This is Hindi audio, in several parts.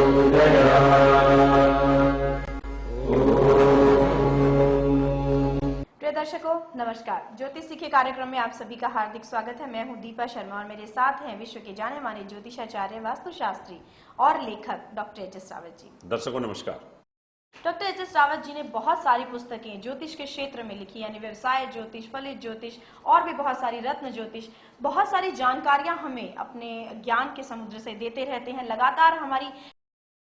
प्रिय दर्शकों नमस्कार। ज्योतिष सीखे कार्यक्रम में आप सभी का हार्दिक स्वागत है। मैं हूं दीपा शर्मा और मेरे साथ हैं विश्व के जाने माने ज्योतिषाचार्य, वास्तुशास्त्री और लेखक डॉक्टर एच.एस. रावत जी। दर्शकों नमस्कार। Doctor HS. रावत जी ने बहुत सारी पुस्तकें ज्योतिष के क्षेत्र में लिखी, यानी व्यवसाय ज्योतिष, फलित ज्योतिष और भी बहुत सारी रत्न ज्योतिष, बहुत सारी जानकारियां हमें अपने ज्ञान के समुद्र से देते रहते हैं। लगातार हमारी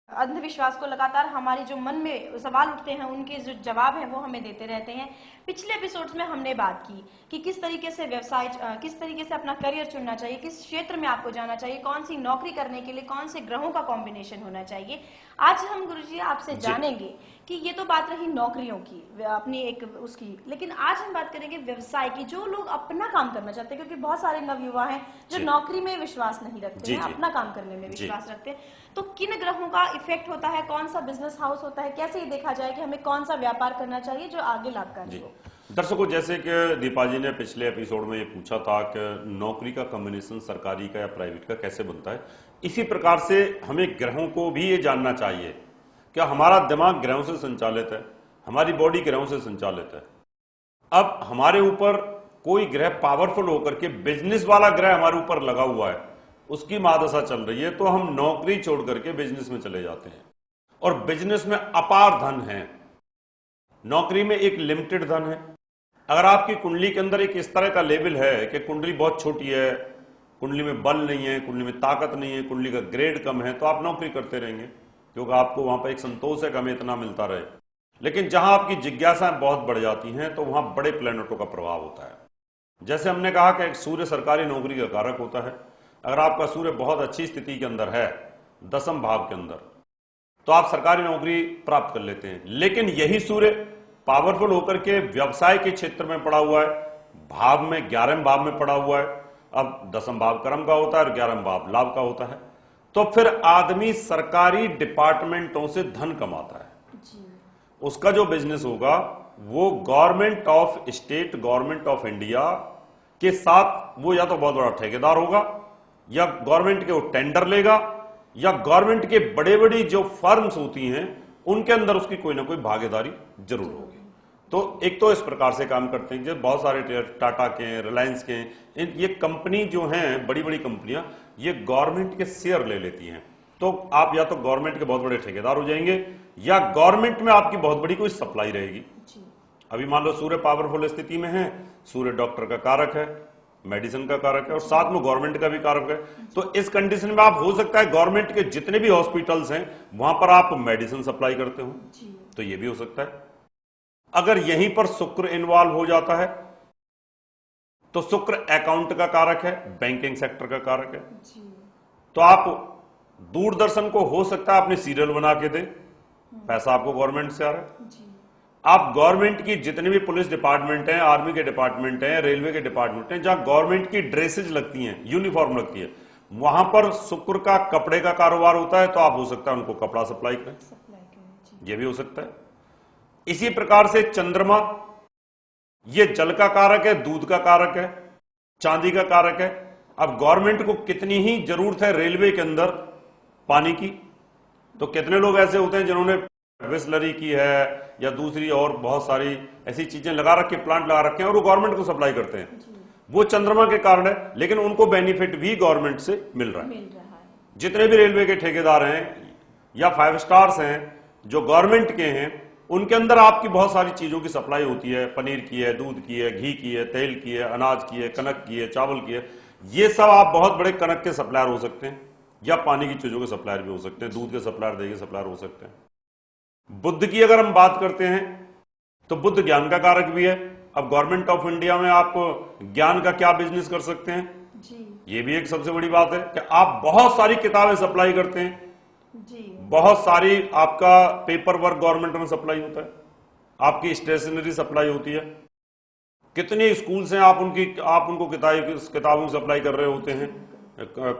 अंधविश्वास को, लगातार हमारे जो मन में सवाल उठते हैं उनके जो जवाब हैं वो हमें देते रहते हैं। पिछले एपिसोड्स में हमने बात की कि किस तरीके से व्यवसाय, किस तरीके से अपना करियर चुनना चाहिए, किस क्षेत्र में आपको जाना चाहिए, कौन सी नौकरी करने के लिए कौन से ग्रहों का कॉम्बिनेशन होना चाहिए। आज हम गुरुजी आपसे जानेंगे कि ये तो बात रही नौकरियों की, अपनी एक उसकी, लेकिन आज हम बात करेंगे व्यवसाय की। जो लोग अपना काम करना चाहते हैं, क्योंकि बहुत सारे नवयुवा हैं जो नौकरी में विश्वास नहीं रखते हैं, अपना काम करने में विश्वास रखते हैं, तो किन ग्रहों का इफेक्ट होता है, कौन सा बिजनेस हाउस होता है, कैसे ये देखा जाए कि हमें कौन सा व्यापार करना चाहिए जो आगे लाभकारी हो। दर्शकों, जैसे कि दीपा जी ने पिछले एपिसोड में ये पूछा था कि नौकरी का कॉम्बिनेशन सरकारी का या प्राइवेट का कैसे बनता है, इसी प्रकार से हमें ग्रहों को भी ये जानना चाहिए कि हमारा दिमाग ग्रहों से संचालित है, हमारी बॉडी ग्रहों से संचालित है। अब हमारे ऊपर कोई ग्रह पावरफुल होकर के बिजनेस वाला ग्रह हमारे ऊपर लगा हुआ है, उसकी महादशा चल रही है, तो हम नौकरी छोड़ करके बिजनेस में चले जाते हैं और बिजनेस में अपार धन है, नौकरी में एक लिमिटेड धन है। अगर आपकी कुंडली के अंदर एक इस तरह का लेवल है कि कुंडली बहुत छोटी है, कुंडली में बल नहीं है, कुंडली में ताकत नहीं है, कुंडली का ग्रेड कम है, तो आप नौकरी करते रहेंगे क्योंकि आपको वहां पर एक संतोष है कि हमें इतना मिलता रहे। लेकिन जहां आपकी जिज्ञासाएं बहुत बढ़ जाती हैं तो वहां बड़े प्लैनेटों का प्रभाव होता है। जैसे हमने कहा कि सूर्य सरकारी नौकरी का कारक होता है। अगर आपका सूर्य बहुत अच्छी स्थिति के अंदर है, 10वें भाव के अंदर, तो आप सरकारी नौकरी प्राप्त कर लेते हैं। लेकिन यही सूर्य पावरफुल होकर के व्यवसाय के क्षेत्र में पड़ा हुआ है, भाव में 11वें भाव में पड़ा हुआ है। अब 10वां भाव कर्म का होता है और 11वां भाव लाभ का होता है, तो फिर आदमी सरकारी डिपार्टमेंटों से धन कमाता है। उसका जो बिजनेस होगा वो government of state, government of India के साथ, वो या तो बहुत बड़ा ठेकेदार होगा या गवर्नमेंट के वो टेंडर लेगा या गवर्नमेंट के बड़े बड़ी जो फर्म्स होती हैं उनके अंदर उसकी कोई ना कोई भागीदारी जरूर होगी। तो एक तो इस प्रकार से काम करते हैं, जैसे बहुत सारे टाटा के, रिलायंस के, ये कंपनी जो हैं, बड़ी बड़ी कंपनियां, ये गवर्नमेंट के शेयर ले लेती हैं। तो आप या तो गवर्नमेंट के बहुत बड़े ठेकेदार हो जाएंगे या गवर्नमेंट में आपकी बहुत बड़ी कोई सप्लाई रहेगी। अभी मान लो सूर्य पावरफुल स्थिति में है, सूर्य डॉक्टर का कारक है, मेडिसिन का कारक है और साथ में गवर्नमेंट का भी कारक है। तो इस कंडीशन में आप, हो सकता है गवर्नमेंट के जितने भी हॉस्पिटल्स हैं वहां पर आप मेडिसिन सप्लाई करते हो, तो ये भी हो सकता है। अगर यहीं पर शुक्र इन्वॉल्व हो जाता है तो शुक्र अकाउंट का कारक है, बैंकिंग सेक्टर का कारक है, तो आप दूरदर्शन को हो सकता है अपने सीरियल बना के दे, पैसा आपको गवर्नमेंट से आ रहा है। आप गवर्नमेंट की जितने भी पुलिस डिपार्टमेंट हैं, आर्मी के डिपार्टमेंट हैं, रेलवे के डिपार्टमेंट हैं, जहां गवर्नमेंट की ड्रेसेज लगती हैं, यूनिफॉर्म लगती है, वहां पर शुक्र का कपड़े का कारोबार होता है, तो आप हो सकता है उनको कपड़ा सप्लाई करें, यह भी हो सकता है। इसी प्रकार से चंद्रमा, ये जल का कारक है, दूध का कारक है, चांदी का कारक है। अब गवर्नमेंट को कितनी ही जरूरत है रेलवे के अंदर पानी की, तो कितने लोग ऐसे होते हैं जिन्होंने बिस्लरी की है या दूसरी और बहुत सारी ऐसी चीजें लगा रखी, प्लांट लगा रखे हैं और वो गवर्नमेंट को सप्लाई करते हैं। वो चंद्रमा के कारण है, लेकिन उनको बेनिफिट भी गवर्नमेंट से मिल रहा है। जितने भी रेलवे के ठेकेदार हैं या 5 स्टार्स हैं जो गवर्नमेंट के हैं, उनके अंदर आपकी बहुत सारी चीजों की सप्लाई होती है, पनीर की है, दूध की है, घी की है, तेल की है, अनाज की है, कनक की है, चावल की है। ये सब आप बहुत बड़े कनक के सप्लायर हो सकते हैं या पानी की चीजों के सप्लायर भी हो सकते हैं, दूध के सप्लायर, दही के सप्लायर हो सकते हैं। बुद्ध की अगर हम बात करते हैं तो बुद्ध ज्ञान का कारक भी है। अब गवर्नमेंट ऑफ इंडिया में आप ज्ञान का क्या बिजनेस कर सकते हैं ये भी एक सबसे बड़ी बात है कि आप बहुत सारी किताबें सप्लाई करते हैं, बहुत सारी आपका पेपर वर्क गवर्नमेंट में सप्लाई होता है, आपकी स्टेशनरी सप्लाई होती है, कितने स्कूल्स हैं, आप उनको किताबों की सप्लाई कर रहे होते हैं,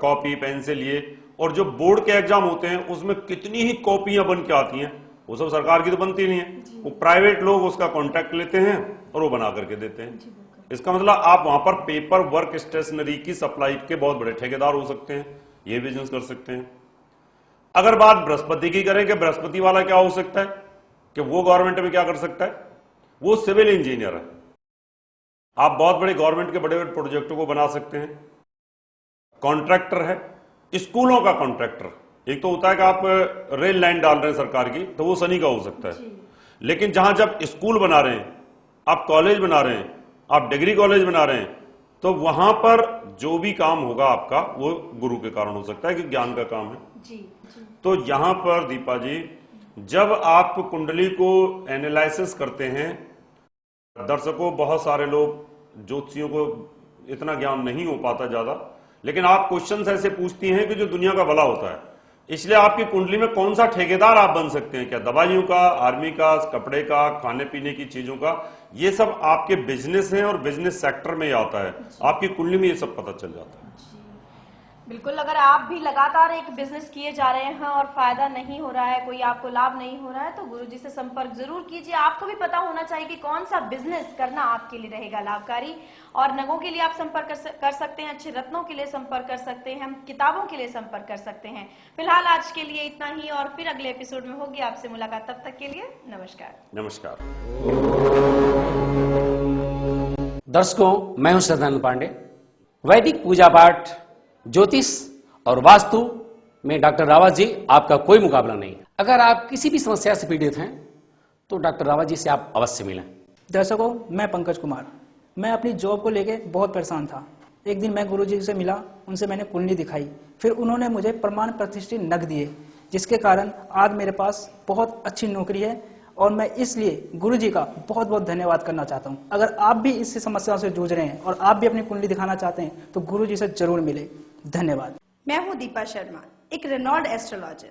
कॉपी पेंसिल ये, और जो बोर्ड के एग्जाम होते हैं उसमें कितनी ही कॉपियां बन के आती हैं, वो सब सरकार की तो बनती नहीं है, वो प्राइवेट लोग उसका कॉन्ट्रैक्ट लेते हैं और वो बना करके देते हैं। इसका मतलब आप वहां पर पेपर वर्क स्टेशनरी की सप्लाई के बहुत बड़े ठेकेदार हो सकते हैं, ये बिजनेस कर सकते हैं। अगर बात बृहस्पति की करें कि बृहस्पति वाला क्या हो सकता है कि वो गवर्नमेंट में क्या कर सकता है, वो सिविल इंजीनियर है। आप बहुत बड़े गवर्नमेंट के बड़े बड़े प्रोजेक्टों को बना सकते हैं। कॉन्ट्रैक्टर है, स्कूलों का कॉन्ट्रैक्टर, एक तो होता है कि आप रेल लाइन डाल रहे हैं सरकार की, तो वो शनि का हो सकता है। लेकिन जहां जब स्कूल बना रहे हैं, आप कॉलेज बना रहे हैं, आप डिग्री कॉलेज बना रहे हैं, तो वहां पर जो भी काम होगा आपका वो गुरु के कारण हो सकता है कि ज्ञान का काम है। जी। तो यहां पर दीपा जी, जब आप कुंडली को एनालिसिस करते हैं, दर्शकों बहुत सारे लोग ज्योतिषियों को इतना ज्ञान नहीं हो पाता ज्यादा, लेकिन आप क्वेश्चंस ऐसे पूछती हैं कि जो दुनिया का भला होता है। इसलिए आपकी कुंडली में कौन सा ठेकेदार आप बन सकते हैं, क्या दवाइयों का, आर्मी का, कपड़े का, खाने पीने की चीजों का, ये सब आपके बिजनेस हैं और बिजनेस सेक्टर में ही आता है। आपकी कुंडली में ये सब पता चल जाता है। बिल्कुल, अगर आप भी लगातार एक बिजनेस किए जा रहे हैं और फायदा नहीं हो रहा है, कोई आपको लाभ नहीं हो रहा है, तो गुरुजी से संपर्क जरूर कीजिए। आपको भी पता होना चाहिए कि कौन सा बिजनेस करना आपके लिए रहेगा लाभकारी। और नगों के लिए आप संपर्क कर सकते हैं, अच्छे रत्नों के लिए संपर्क कर सकते हैं, हम किताबों के लिए संपर्क कर सकते हैं। फिलहाल आज के लिए इतना ही, और फिर अगले एपिसोड में होगी आपसे मुलाकात। तब तक के लिए नमस्कार। नमस्कार दर्शकों, मैं हूं सदानंद पांडे। वैदिक पूजा पाठ, ज्योतिष और वास्तु में डॉक्टर रावत जी आपका कोई मुकाबला नहीं। अगर आप किसी भी समस्या से पीड़ित हैं तो डॉक्टर रावत जी से आप अवश्य मिलें। दर्शकों, मैं पंकज कुमार। मैं अपनी जॉब को लेके बहुत परेशान था। एक दिन मैं गुरुजी से मिला, उनसे मैंने कुंडली दिखाई, फिर उन्होंने मुझे प्रमाण प्रतिष्ठित नग दिए, जिसके कारण आज मेरे पास बहुत अच्छी नौकरी है। और मैं इसलिए गुरुजी का बहुत बहुत धन्यवाद करना चाहता हूं। अगर आप भी इस समस्याओं से जूझ रहे हैं और आप भी अपनी कुंडली दिखाना चाहते हैं तो गुरुजी से जरूर मिले। धन्यवाद। मैं हूं दीपा शर्मा, एक रेनॉल्ड एस्ट्रोलॉजर।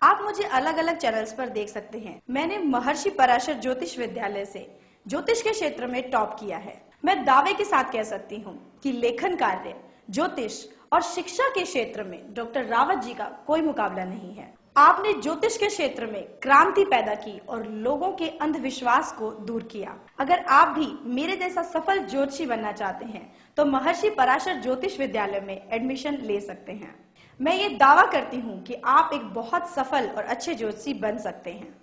आप मुझे अलग अलग चैनल्स पर देख सकते हैं। मैंने महर्षि पराशर ज्योतिष विद्यालय से ज्योतिष के क्षेत्र में टॉप किया है। मैं दावे के साथ कह सकती हूँ कि लेखन कार्य, ज्योतिष और शिक्षा के क्षेत्र में डॉक्टर रावत जी का कोई मुकाबला नहीं है। आपने ज्योतिष के क्षेत्र में क्रांति पैदा की और लोगों के अंधविश्वास को दूर किया। अगर आप भी मेरे जैसा सफल ज्योतिषी बनना चाहते हैं तो महर्षि पराशर ज्योतिष विद्यालय में एडमिशन ले सकते हैं। मैं ये दावा करती हूँ कि आप एक बहुत सफल और अच्छे ज्योतिषी बन सकते हैं।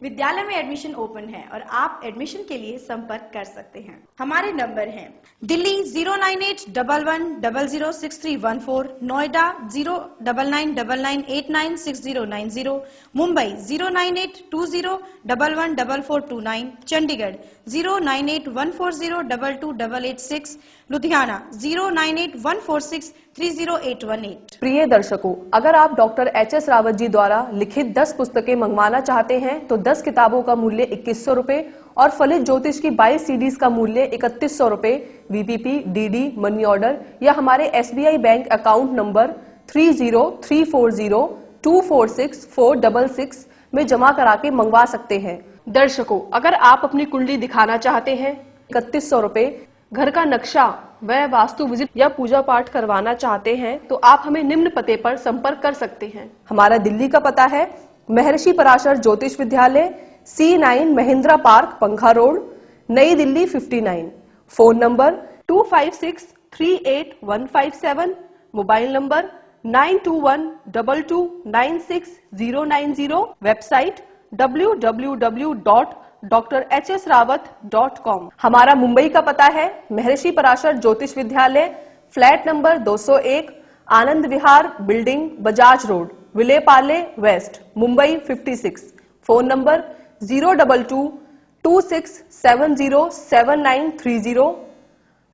विद्यालय में एडमिशन ओपन है और आप एडमिशन के लिए संपर्क कर सकते हैं। हमारे नंबर हैं दिल्ली 09811006314, नोएडा 09999896090, मुंबई 09820114429, चंडीगढ़ 09814022886, लुधियाना 09814630818। प्रिय दर्शकों, अगर आप डॉक्टर एच.एस. रावत जी द्वारा लिखित 10 पुस्तकें मंगवाना चाहते हैं तो 10 किताबों का मूल्य 2100 रुपए और फलित ज्योतिष की 22 सीडीज का मूल्य 3100 रुपए वीपीपी, डीडी, मनी ऑर्डर या हमारे एसबीआई बैंक अकाउंट नंबर 303402464666 में जमा करा के मंगवा सकते हैं। दर्शकों, अगर आप अपनी कुंडली दिखाना चाहते हैं 3100 रुपए, घर का नक्शा व वास्तु विजिट या पूजा पाठ करवाना चाहते हैं तो आप हमें निम्न पते पर संपर्क कर सकते हैं। हमारा दिल्ली का पता है महर्षि पराशर ज्योतिष विद्यालय, C9 महिंद्रा पार्क, पंखा रोड, नई Delhi 59। Phone number 25638157, mobile number 9212296090, website www.drhsrawat.com। हमारा मुंबई का पता है महर्षि Parashar Jyotish Vidyalaya, flat number 201, Anand Vihar building, Bajaj road, Vile Parle west, Mumbai 56। Phone number 02226707930,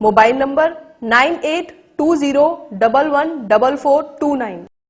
mobile number 9820114429।